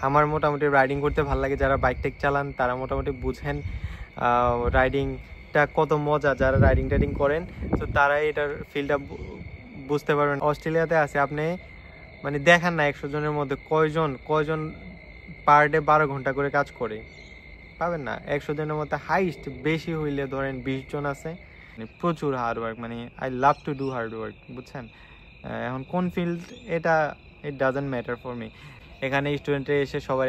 আমার মোটামুটি রাইডিং করতে ভালো লাগে। যারা বাইক টেক চালান তারা মোটামুটি বুঝেন রাইডিংটা কত মজা। যারা রাইডিং টাইডিং করেন তো তারা এটার ফিলটা বুঝতে পারবেন। অস্ট্রেলিয়াতে আছে, আপনি মানে দেখান না 100 জনের মধ্যে কয়জন পার ডে 12 ঘন্টা করে কাজ করে, পাবেন না। 100 জনের মধ্যে হাইস্ট বেশি হইলে ধরেন 20 জন আছে। মানে প্রচুর হার্ড ওয়ার্ক, মানে I love to do hard work, বুঝছেন। এখন কোন ফিল্ড এটা it doesn't matter for me. এখানে স্টুডেন্টরা এসে সবাই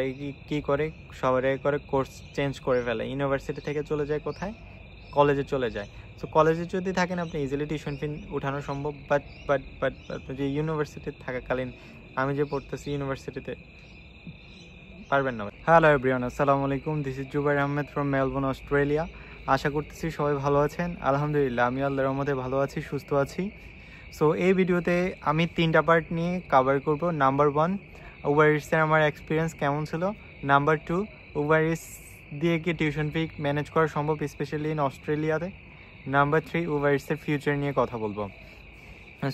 কি করে, সবাই করে কোর্স চেঞ্জ করে ফেলে। ইউনিভার্সিটি থেকে চলে যায় কোথায়, কলেজে চলে যায়। সো কলেজে যদি থাকেন আপনি ইজিলি টিউশন ফি উঠানো সম্ভব। বাট আপনি যে ইউনিভার্সিটিতে থাকাকালীন, আমি যে পড়তেছি ইউনিভার্সিটিতে, পারবেন না। হ্যালো এভরিওয়ান, আসসালামু আলাইকুম। This is Jubair Ahmed from Melbourne, Australia. আশা করতেছি সবাই ভালো আছেন। আলহামদুলিল্লাহ, আমি আল্লাহর রহমতে ভালো আছি, সুস্থ আছি। সো এই ভিডিওতে আমি 3টা পার্ট নিয়ে কভার করব। নাম্বার 1, উবার ইটসের আমার এক্সপিরিয়েন্স কেমন ছিল। নাম্বার 2, উবার ইটস দিয়ে কি টিউশন ফি ম্যানেজ করা সম্ভব, স্পেশালি ইন অস্ট্রেলিয়াতে। নাম্বার 3, উবার ইটসের ফিউচার নিয়ে কথা বলবো।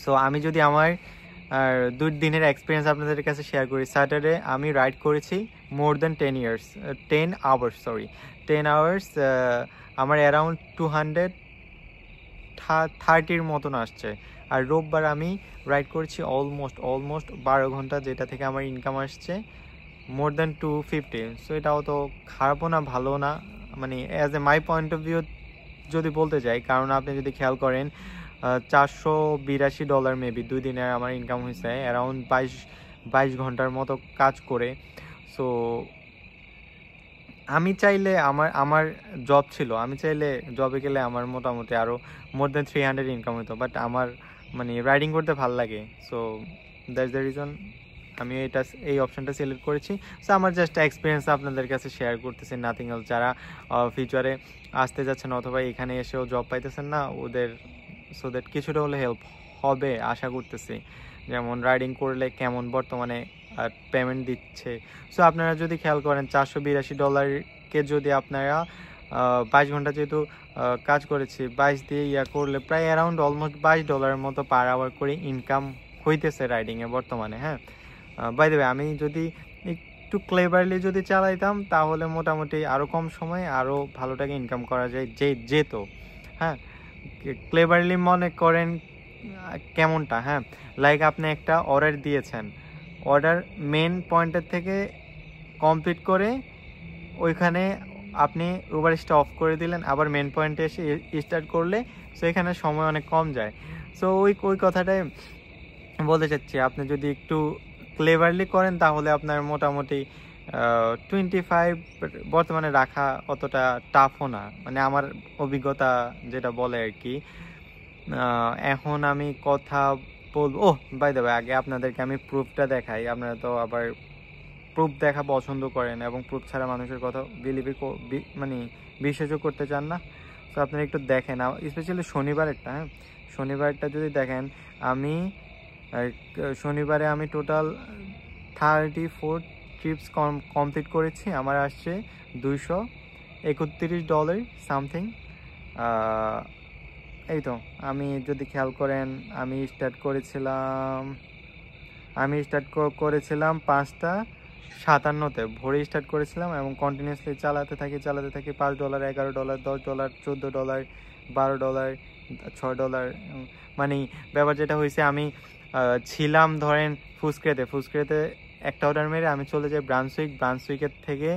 সো আমি যদি আমার 2 দিনের এক্সপিরিয়েন্স আপনাদের কাছে শেয়ার করি। স্যাটারডে আমি রাইড করেছি মোর দ্যান 10 আওয়ার্স। আমার অ্যারাউন্ড 230 মতন আসছে। আর রোববার আমি রাইড করেছি অলমোস্ট 12 ঘন্টা, যেটা থেকে আমার ইনকাম আসছে মোর দ্যান 250। সো এটাও তো খারাপও না ভালো না, মানে as a my point of view যদি বলতে যাই। কারণ আপনি যদি খেয়াল করেন $482 মেবি 2 দিনের আমার ইনকাম হয়েছে, অ্যারাউন্ড 22 ঘন্টার মতো কাজ করে। সো আমি চাইলে আমার জব ছিল, আমি চাইলে জবে গেলে আমার মোটামুটি আরও মোর দ্যান 300 ইনকাম হতো। বাট আমার মানে রাইডিং করতে ভালো লাগে। সো দ্যাটস দ্য রিজন আমি এই অপশানটা সিলেক্ট করেছি। সো আমার জাস্ট এক্সপিরিয়েন্স আপনাদের কাছে শেয়ার করতেছি, নাথিং এলস। যারা ফিউচারে আসতে যাচ্ছেন অথবা এখানে এসেও জব পাইতেছেন না, ওদের সো দ্যাট কিছুটা হলে হেল্প হবে আশা করতেছি। যেমন রাইডিং করলে কেমন বর্তমানে পেমেন্ট দিচ্ছে। সো আপনারা যদি খেয়াল করেন $482কে যদি আপনারা 22 ঘন্টা যেহেতু কাজ করেছি, 22 দিয়ে করলে প্রায় অ্যারাউন্ড অলমোস্ট $22 মতো পার আওয়ার করে ইনকাম হইতেছে রাইডিংয়ে বর্তমানে। হ্যাঁ, বাই দ্য ওয়ে, আমি যদি একটু ক্লেভারলি যদি চালাইতাম তাহলে মোটামুটি আরও কম সময়ে আরও ভালো টাকা ইনকাম করা যায় যেত। হ্যাঁ, ক্লেভারলি মনে করেন কেমনটা। হ্যাঁ, লাইক আপনি একটা অর্ডার দিয়েছেন, অর্ডার মেন পয়েন্টের থেকে কমপ্লিট করে ওইখানে আপনি উবার ইটসটা অফ করে দিলেন, আবার মেন পয়েন্টে এসে স্টার্ট করলে সো এখানে সময় অনেক কম যায়। সো ওই কথাটাই বলতে চাচ্ছি, আপনি যদি একটু ক্লেভারলি করেন তাহলে আপনার মোটামুটি 25 বর্তমানে রাখা অতটা টাফও না, মানে আমার অভিজ্ঞতা যেটা বলে আর কি। এখন আমি কথা বলবো, বাই দ্য ওয়ে আগে আপনাদেরকে আমি প্রুফটা দেখাই। আপনারা তো আবার প্রুফ দেখা পছন্দ করেন এবং প্রুফ ছাড়া মানুষের কথা মানে বিশ্বাসও করতে চান না। তো আপনারা একটু দেখেন, স্পেশালি শনিবারেরটা। হ্যাঁ, শনিবারটা যদি দেখেন, আমি শনিবারে আমি টোটাল 34 ট্রিপস কমপ্লিট করেছি। আমার আসছে $231 সামথিং। এই তো, আমি যদি খেয়াল করেন আমি স্টার্ট করেছিলাম 5:57-তে ভোরে স্টার্ট করেছিলাম এবং কন্টিনিউসলি চালাতে থাকি $5, $11, $10, $14, $12, $6। মানে ব্যাপার যেটা হয়েছে, আমি ছিলাম ধরেন ফুসক্রেতে একটা অর্ডার মেরে আমি চলে যাই ব্রান্সউইকের থেকে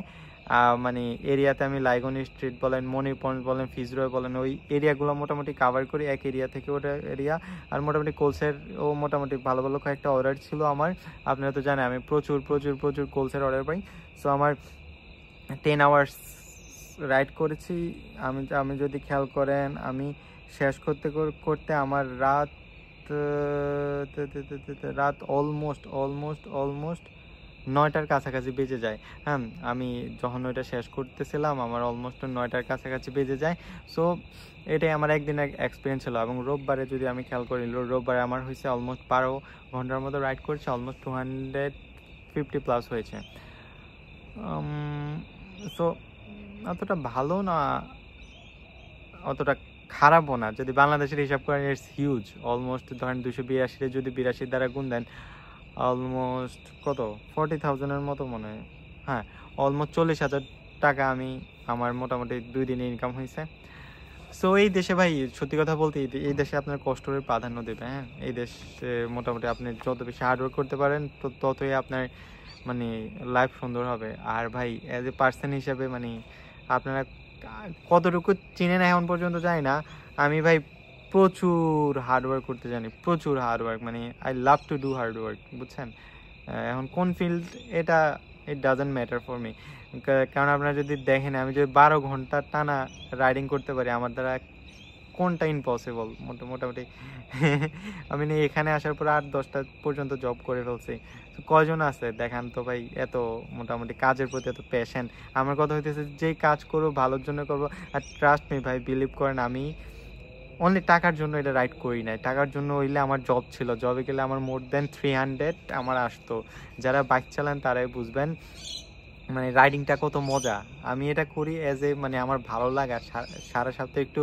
মানে এরিয়াতে আমি লাইগন স্ট্রিট বলেন, মনি পয়েন্ট বলেন, ফিজরয় বলেন, ওই এরিয়াগুলো মোটামুটি কাভার করি এক এরিয়া থেকে ওটা এরিয়া। আর মোটামুটি কোলসের ও মোটামুটি ভালো কয়েকটা অর্ডার ছিল আমার। আপনারা তো জানেন আমি প্রচুর কোলসের অর্ডার পাই। সো আমার 10 আওয়ার্স রাইড করেছি। আমি যদি খেয়াল করেন, আমি শেষ করতে আমার রাত অলমোস্ট 9টার কাছাকাছি বেজে যায়। হ্যাঁ, আমি যখন ওইটা শেষ করতেছিলাম আমার অলমোস্ট 9টার কাছাকাছি বেজে যায়। সো এটাই আমার একদিনের এক্সপিরিয়েন্স ছিল। এবং রোববারে যদি আমি খেয়াল করি, রোববারে আমার হয়েছে অলমোস্ট 12 ঘন্টার মতো রাইড করছে, অলমোস্ট 250 প্লাস হয়েছে। সো অতটা ভালো না, অতটা খারাপও না। যদি বাংলাদেশের হিসাব করেন ইটস হিউজ। অলমোস্ট ধরেন 282 যদি 82 দ্বারা গুণ দেন, অলমোস্ট কত 40,000-এর মতো মনে হয়, হ্যাঁ, অলমোস্ট 40,000 টাকা আমি আমার মোটামুটি 2 দিনে ইনকাম হয়েছে। সো এই দেশে ভাই সত্যি কথা বলতে এই দেশে আপনার কষ্টের প্রাধান্য দেবে। হ্যাঁ, এই দেশে মোটামুটি আপনি যত বেশি হার্ডওয়ার্ক করতে পারেন ততই আপনার মানে লাইফ সুন্দর হবে। আর ভাই অ্যাজ এ পার্সন হিসাবে মানে আপনারা কতটুকু চিনেন এখন পর্যন্ত জানি না, আমি ভাই প্রচুর হার্ডওয়ার্ক করতে জানি, প্রচুর হার্ডওয়ার্ক, মানে I love to do hard work, বুঝছেন। এখন কোন ফিল্ড এটা it doesn't matter for me, কারণ আপনারা যদি দেখেন আমি যদি 12 ঘন্টা টানা রাইডিং করতে পারি, আমার দ্বারা কোনটা ইম্পসিবল মোটামুটি। আমি এখানে আসার পর 8-10টা পর্যন্ত জব করে ফেলছি। তো কয়জন আছে দেখান তো ভাই এত মোটামুটি কাজের প্রতি এত প্যাশন। আমার কথা হইতেছে যেই কাজ করবো ভালোর জন্য করবো। আর ট্রাস্ট মি ভাই, বিলিভ করেন আমি অনলি টাকার জন্য এটা রাইড করি নাই। টাকার জন্য হইলে আমার জব ছিল, জবে গেলে আমার মোর দেন 300 আমার আসতো। যারা বাইক চালান তারাই বুঝবেন মানে রাইডিংটা কত মজা। আমি এটা করি অ্যাজ এ মানে আমার ভালো লাগা। সারা সপ্তাহে একটু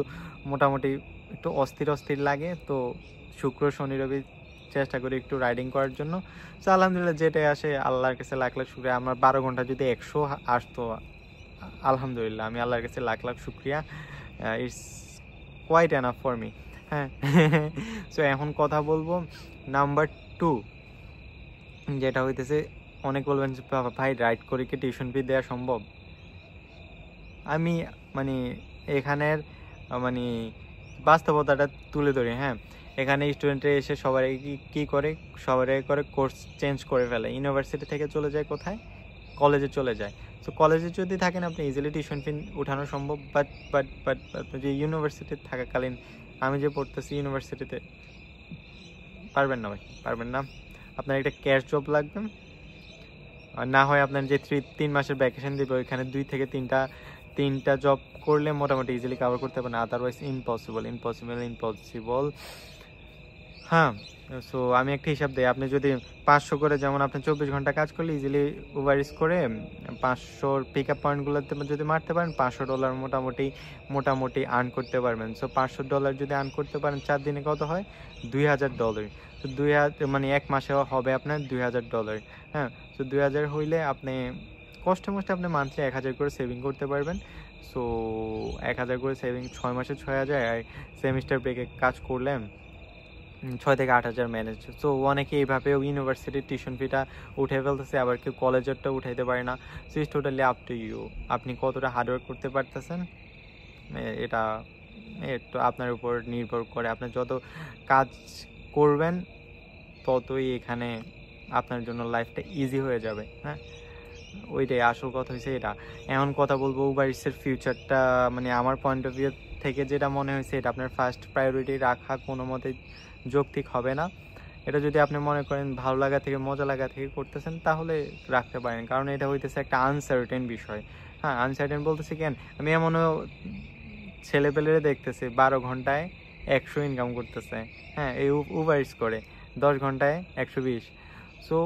মোটামুটি একটু অস্থির অস্থির লাগে, তো শুক্র শনি রবি চেষ্টা করি একটু রাইডিং করার জন্য। তো আলহামদুলিল্লাহ যেটাই আসে আল্লাহর কাছে লাখ লাখ শুক্রিয়া। আমার 12 ঘন্টা যদি 100 আসতো আলহামদুলিল্লাহ, আমি আল্লাহর কাছে লাখ লাখ শুক্রিয়া। It's quite enough for me. হ্যাঁ। সো এখন কথা বলবো নাম্বার 2, যেটা হইতেছে অনেক বলবেন যে ভাই রাইড করে কি টিউশন ফি দেওয়া সম্ভব। আমি মানে এখানের মানে বাস্তবতাটা তুলে ধরি। হ্যাঁ, এখানে স্টুডেন্টরা এসে সবাই কি করে, সবাই করে কোর্স চেঞ্জ করে ফেলে, ইউনিভার্সিটি থেকে চলে যায় কোথায়, কলেজে চলে যায়। সো কলেজে যদি থাকেন আপনি ইজিলি টিউশন ফি উঠানো সম্ভব, বাট যে ইউনিভার্সিটিতে থাকাকালীন আমি যে পড়তেছি ইউনিভার্সিটিতে পারবেন না ভাই, পারবেন না। আপনার একটা ক্যাশ জব লাগবে, আর না হয় আপনার যে 3 মাসের ভ্যাকেশন দিবে ওইখানে 2 থেকে 3টা জব করলে মোটামুটি ইজিলি কভার করতে পারেন। Otherwise impossible. হ্যাঁ, সো আমি একটা হিসাব দিই, আপনি যদি 500 করে, যেমন আপনি 24 ঘন্টা কাজ করলে ইজিলি ওভারিজ করে 500 পিক আপ পয়েন্টগুলোতে যদি মারতে পারেন $500 মোটামুটি আর্ন করতে পারবেন। সো $500 যদি আর্ন করতে পারেন 4 দিনে কত হয়, $2000। তো 2000 মানে 1 মাসে হবে আপনার $2000। হ্যাঁ, তো 2000 হইলে আপনি কষ্টে মষ্টে আপনি মান্থলি 1000 করে সেভিং করতে পারবেন। সো 1000 করে সেভিং 6 মাসে 6000, আর সেমিস্টার ব্রেকে কাজ করলে 6 থেকে 8,000 ম্যানেজ। সো অনেকে এইভাবেও ইউনিভার্সিটির টিউশন ফিটা উঠে ফেলতেছে, আবার কেউ কলেজেরটা উঠাইতে পারে না। So it's totally up to you, আপনি কতটা হার্ডওয়ার্ক করতে পারতেছেন এটা একটু আপনার উপর নির্ভর করে। আপনি যত কাজ করবেন ততই এখানে আপনার জন্য লাইফটা ইজি হয়ে যাবে। হ্যাঁ, ওইটাই আসল কথা হয়েছে এটা। এখন কথা বলবো উবার ইটসের ফিউচারটা, মানে আমার পয়েন্ট অফ ভিউ থেকে যেটা মনে হয়েছে, এটা আপনার ফার্স্ট প্রায়োরিটি রাখা কোনো মতে যৌক্তিক হবে না। এটা যদি আপনি মনে করেন ভালো লাগা থেকে মজা লাগা থেকে করতেছেন তাহলে রাখতে পারেন, কারণ এটা হইতেছে একটা আনসার্টেন বিষয়। হ্যাঁ, আনসার্টেন বলতেছি কেন, আমি এমনও ছেলেপেলেরে দেখতেছি 12 ঘন্টায় 100 ইনকাম করতেছে। হ্যাঁ, এই উবার ইটস করে 10 ঘন্টায় 120। সো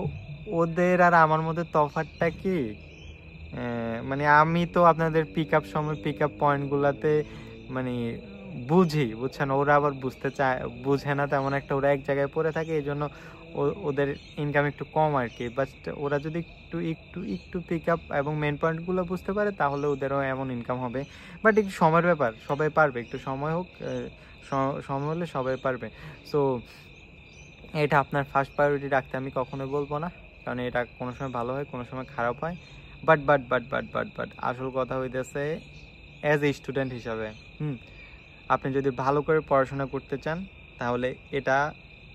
ওদের আর আমার মধ্যে তফাৎটা কি, মানে আমি তো আপনাদের পিক আপ পয়েন্টগুলোতে মানে বুঝছেন, ওরা আবার বুঝে না তেমন একটা, ওরা এক জায়গায় পড়ে থাকে, এই জন্য ওদের ইনকাম একটু কম আর কি। বাট ওরা যদি একটু পিক আপ এবং মেন পয়েন্টগুলো বুঝতে পারে তাহলে ওদেরও এমন ইনকাম হবে। বাট একটু সময়ের ব্যাপার, সবাই পারবে, একটু সময় হোক, সময় হলে সবাই পারবে। সো এটা আপনার ফার্স্ট প্রায়োরিটি রাখতে আমি কখনোই বলবো না, কারণ এটা কোনো সময় ভালো হয় কোনো সময় খারাপ হয়। বাট আসল কথা হইতেছে অ্যাজ এ স্টুডেন্ট হিসাবে আপনি যদি ভালো করে পড়াশোনা করতে চান তাহলে এটা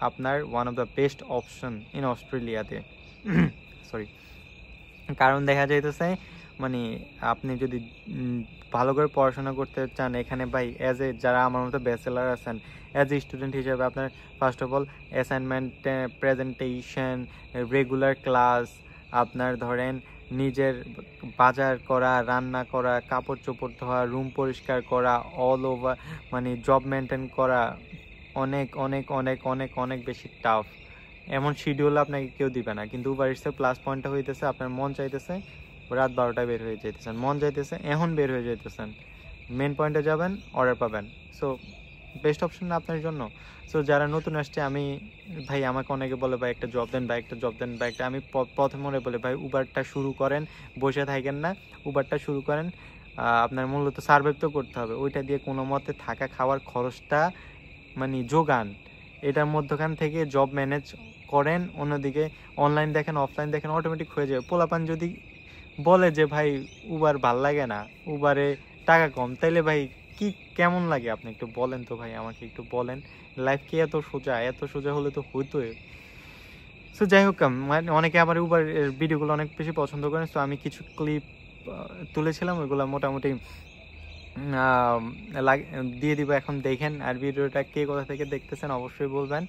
আপনার one of the best option in অস্ট্রেলিয়াতে। সরি, কারণ দেখা যাইতেছে মানে আপনি যদি ভালো করে পড়াশোনা করতে চান এখানে ভাই, যারা আমার মতো ব্যাচেলার আছেন, অ্যাজ এ স্টুডেন্ট হিসেবে আপনার first of all assignment, presentation, regular class, আপনার ধরেন নিজের বাজার করা, রান্না করা, কাপড় চোপড় ধোয়া, রুম পরিষ্কার করা, অল ওভার মানে জব মেনটেন করা অনেক অনেক অনেক অনেক অনেক বেশি টাফ। এমন শিডিউল আপনাকে কেউ দিবে না। কিন্তু উবার ইটসের প্লাস পয়েন্টটা হইতেছে আপনার মন চাইতেছে রাত 12টায় বের হয়ে যেতেছেন, মন চাইতেছে এখন বের হয়ে যেতেছেন, মেন পয়েন্টে যাবেন, অর্ডার পাবেন। সো বেস্ট অপশন না আপনার জন্য? সো যারা নতুন আসছে, আমি ভাই আমাকে অনেকে বলে ভাই একটা জব দেন, ভাই একটা জব দেন, ভাই একটা, আমি প্রথমে মনে বলে ভাই উবারটা শুরু করেন, বসে থাকেন না, উবারটা শুরু করেন। আপনার মূলত সার্ভাইভ তো করতে হবে, ওইটা দিয়ে কোনো মতে থাকা খাওয়ার খরচটা মানে যোগান, এটার মধ্যখান থেকে জব ম্যানেজ করেন। অন্যদিকে অনলাইন দেখেন, অফলাইন দেখেন, অটোমেটিক হয়ে যাবে। পোলাপান যদি বলে যে ভাই উবার ভাল লাগে না, উবারে টাকা কম, তাইলে ভাই কি কেমন লাগে আপনি একটু বলেন তো ভাই, আমাকে একটু বলেন। লাইফ কি এত সোজা? এত সোজা হলে তো হইতোই। সো যাই হোক, মানে অনেকে আমার উবার ভিডিওগুলো অনেক বেশি পছন্দ করেন। সো আমি কিছু ক্লিপ তুলেছিলাম, ওইগুলো মোটামুটি আহ, দিয়ে দিব, এখন দেখেন। আর ভিডিওটা কে কোথা থেকে দেখতেছেন অবশ্যই বলবেন।